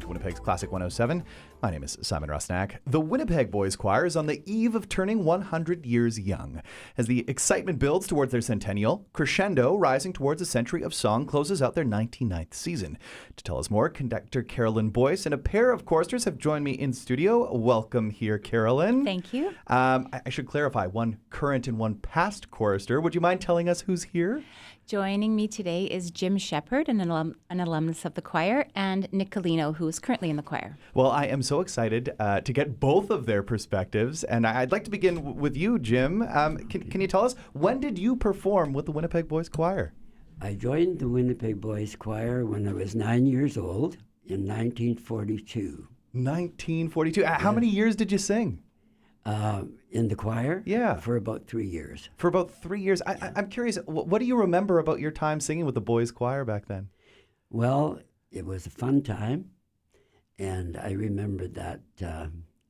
to Winnipeg's Classic 107. My name is Simon Rusnak. The Winnipeg Boys Choir is on the eve of turning 100 years young. As the excitement builds towards their centennial, Crescendo, rising towards a century of song, closes out their 99th season. To tell us more, conductor Carolyn Boyes and a pair of choristers have joined me in studio. Welcome here, Carolyn. Thank you. I should clarify, one current and one past chorister. Would you mind telling us who's here? Joining me today is Jim Shepard, an alumnus of the choir, and Nicolino, who is currently in the choir. Well, I am so excited to get both of their perspectives, and I'd like to begin with you, Jim. Can you tell us, when did you perform with the Winnipeg Boys Choir? I joined the Winnipeg Boys Choir when I was 9 years old in 1942. 1942. How many years did you sing? In the choir? Yeah. For about 3 years. For about 3 years. I'm curious, what do you remember about your time singing with the Boys Choir back then? Well, it was a fun time, and I remember that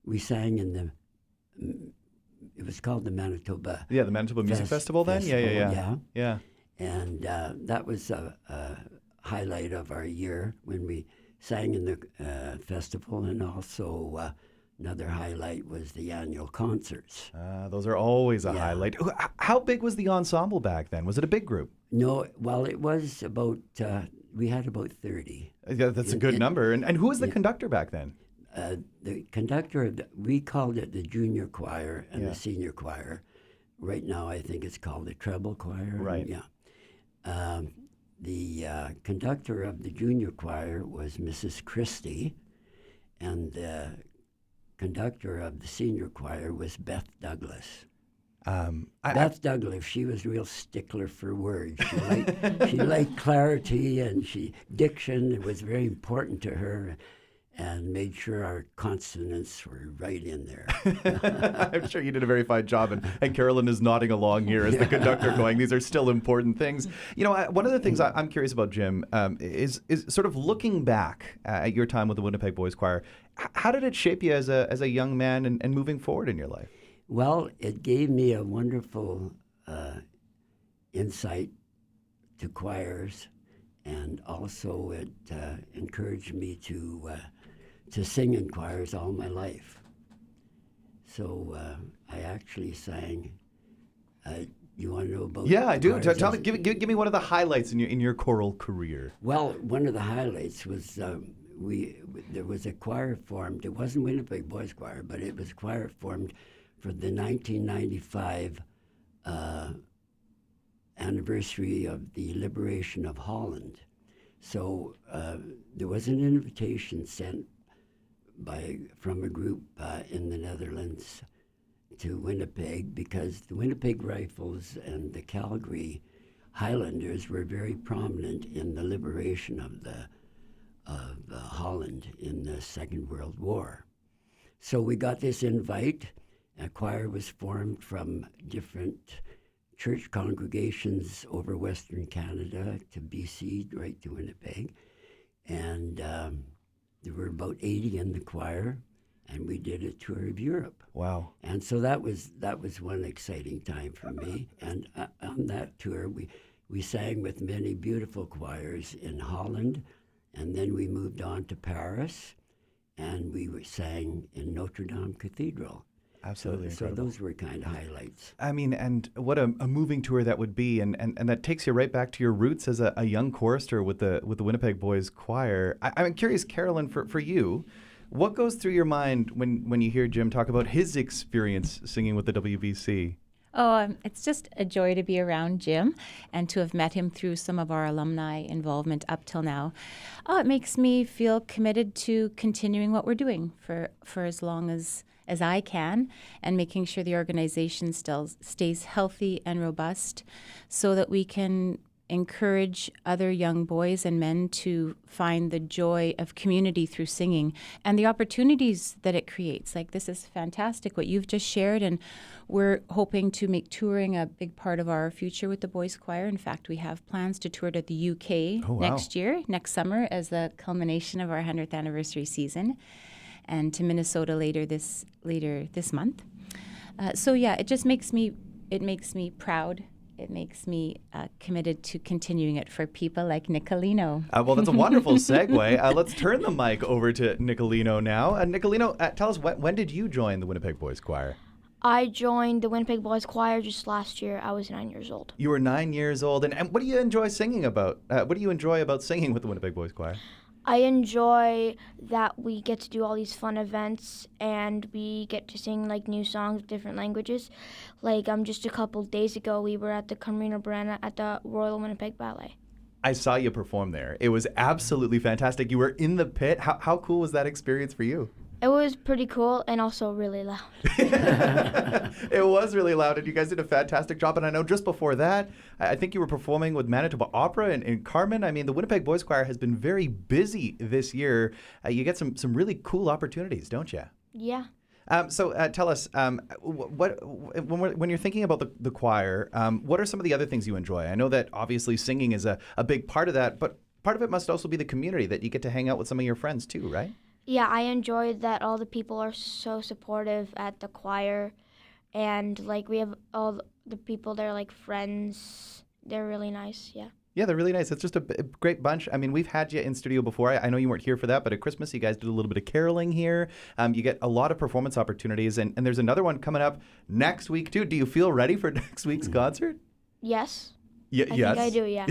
we sang in it was called the Manitoba. Yeah, the Manitoba Music Festival then? Yeah. And that was a highlight of our year when we sang in the festival, and also another highlight was the annual concerts. Those are always a highlight. How big was the ensemble back then? Was it a big group? No, well, it was about, we had about 30. Yeah, that's a good number. And who was the conductor back then? The conductor, we called it the junior choir and the senior choir. Right now, I think it's called the treble choir. Right. Yeah. The conductor of the junior choir was Mrs. Christie, and the conductor of the senior choir was Beth Douglas. Beth Douglas, she was a real stickler for words. She liked clarity, and diction was very important to her, and made sure our consonants were right in there. I'm sure you did a very fine job, and Carolyn is nodding along here as the conductor going, these are still important things. You know, one of the things I'm curious about, Jim, is sort of looking back at your time with the Winnipeg Boys Choir. How did it shape you as a young man and moving forward in your life? Well, it gave me a wonderful insight to choirs, and also it encouraged me to sing in choirs all my life. So I actually sang. You want to know about? Yeah, I do. Tell me, give me one of the highlights in your choral career. Well, one of the highlights was there was a choir formed. It wasn't Winnipeg Boys Choir, but it was a choir formed for the 1995 anniversary of the liberation of Holland. So there was an invitation sent from a group in the Netherlands to Winnipeg, because the Winnipeg Rifles and the Calgary Highlanders were very prominent in the liberation of Holland in the Second World War. So we got this invite. A choir was formed from different church congregations over Western Canada to BC, right to Winnipeg. And there were about 80 in the choir, and we did a tour of Europe. Wow. And so that was one exciting time for me. And on that tour, we sang with many beautiful choirs in Holland, and then we moved on to Paris, and we sang in Notre Dame Cathedral. Absolutely so incredible. Those were kind of highlights. I mean, and what a moving tour that would be, and that takes you right back to your roots as a young chorister with the Winnipeg Boys Choir. I'm curious, Carolyn, for you, what goes through your mind when you hear Jim talk about his experience singing with the WBC? Oh, it's just a joy to be around Jim and to have met him through some of our alumni involvement up till now. Oh, it makes me feel committed to continuing what we're doing for as long as I can, and making sure the organization still stays healthy and robust so that we can encourage other young boys and men to find the joy of community through singing and the opportunities that it creates. Like, this is fantastic what you've just shared, and we're hoping to make touring a big part of our future with the Boys Choir. In fact, we have plans to tour to the UK next summer as the culmination of our 100th anniversary season, and to Minnesota later this month. So yeah, it just makes me proud. it makes me committed to continuing it for people like Nicolino. Well, that's a wonderful segue. Let's turn the mic over to Nicolino now. Nicolino, tell us, when did you join the Winnipeg Boys Choir? I joined the Winnipeg Boys Choir just last year. I was 9 years old. You were 9 years old. And what do you enjoy singing about? What do you enjoy about singing with the Winnipeg Boys Choir? I enjoy that we get to do all these fun events and we get to sing like new songs with different languages. Like just a couple days ago, we were at the Carmina Burana at the Royal Winnipeg Ballet. I saw you perform there. It was absolutely fantastic. You were in the pit. How cool was that experience for you? It was pretty cool and also really loud. It was really loud, and you guys did a fantastic job. And I know just before that, I think you were performing with Manitoba Opera in Carmen. I mean, the Winnipeg Boys Choir has been very busy this year. You get some really cool opportunities, don't you? Yeah. So tell us, when you're thinking about the choir, what are some of the other things you enjoy? I know that obviously singing is a big part of that, but part of it must also be the community, that you get to hang out with some of your friends too, right? Yeah, I enjoyed that all the people are so supportive at the choir, and like we have all the people that are like friends. They're really nice, yeah. Yeah, they're really nice. It's just a great bunch. I mean, we've had you in studio before. I know you weren't here for that, but at Christmas you guys did a little bit of caroling here. You get a lot of performance opportunities, and there's another one coming up next week too. Do you feel ready for next week's concert? Yes. Yes. I think I do, yeah.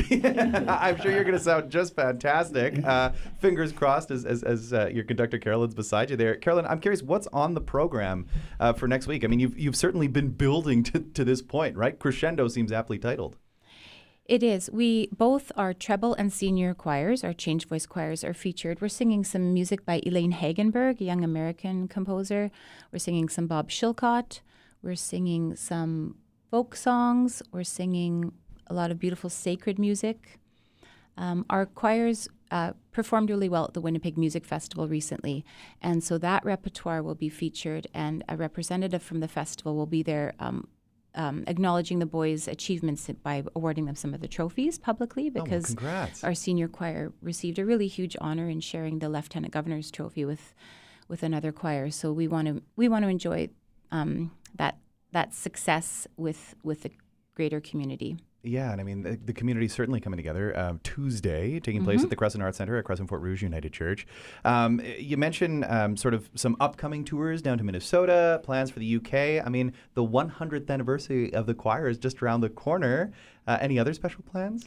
I'm sure you're going to sound just fantastic. Fingers crossed as your conductor Carolyn's beside you there. Carolyn, I'm curious, what's on the program for next week? I mean, you've certainly been building to this point, right? Crescendo seems aptly titled. It is. We both our treble and senior choirs, our change voice choirs, are featured. We're singing some music by Elaine Hagenberg, a young American composer. We're singing some Bob Shilcott. We're singing some folk songs. We're singing a lot of beautiful sacred music. Our choirs performed really well at the Winnipeg Music Festival recently, and so that repertoire will be featured, and a representative from the festival will be there acknowledging the boys' achievements by awarding them some of the trophies publicly, because congrats. Our senior choir received a really huge honor in sharing the Lieutenant Governor's trophy with another choir. So we want to enjoy that success with the greater community. Yeah, and I mean, the community's certainly coming together. Tuesday, taking place at the Crescent Arts Centre at Crescent Fort Rouge United Church. You mentioned sort of some upcoming tours down to Minnesota, plans for the UK. I mean, the 100th anniversary of the choir is just around the corner. Any other special plans?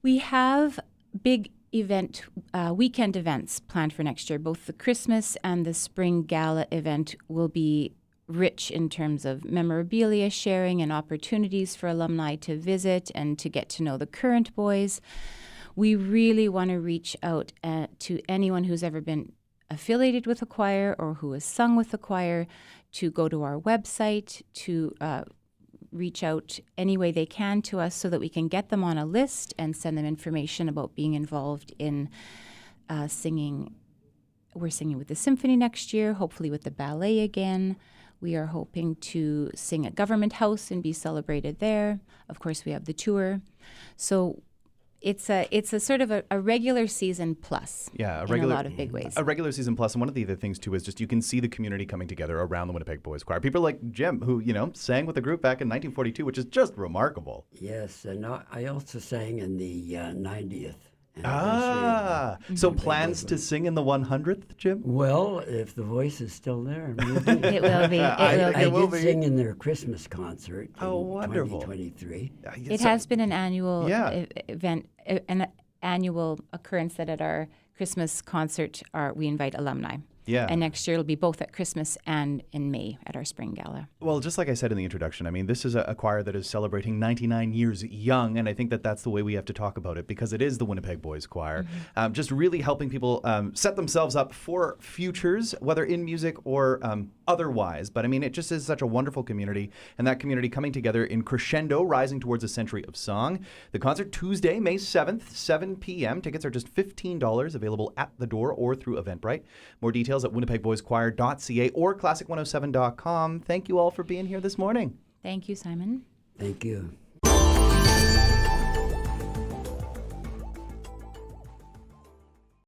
We have big weekend events planned for next year. Both the Christmas and the Spring Gala event will be rich in terms of memorabilia sharing and opportunities for alumni to visit and to get to know the current boys. We really want to reach out to anyone who's ever been affiliated with a choir or who has sung with the choir to go to our website, to reach out any way they can to us so that we can get them on a list and send them information about being involved in singing. We're singing with the symphony next year, hopefully with the ballet again. We are hoping to sing at Government House and be celebrated there. Of course, we have the tour. So it's a sort of a regular season plus in a lot of big ways. A regular season plus. And one of the other things, too, is just you can see the community coming together around the Winnipeg Boys Choir. People like Jim, who, sang with the group back in 1942, which is just remarkable. Yes, and I also sang in the 90th. So plans to sing in the 100th, Jim? Well, if the voice is still there, maybe. It will be. I did sing in their Christmas concert in wonderful. 2023. It has been an annual event, an annual occurrence that at our Christmas concert we invite alumni. Yeah. And next year it'll be both at Christmas and in May at our Spring Gala. Well, just like I said in the introduction, I mean, this is a choir that is celebrating 99 years young, and I think that that's the way we have to talk about it, because it is the Winnipeg Boys Choir. Just really helping people set themselves up for futures, whether in music or otherwise. But I mean, it just is such a wonderful community, and that community coming together in Crescendo, rising towards a century of song. The concert Tuesday, May 7th, 7 p.m. Tickets are just $15, available at the door or through Eventbrite. More details at winnipegboyschoir.ca or classic107.com. Thank you all for being here this morning. Thank you, Simon. Thank you.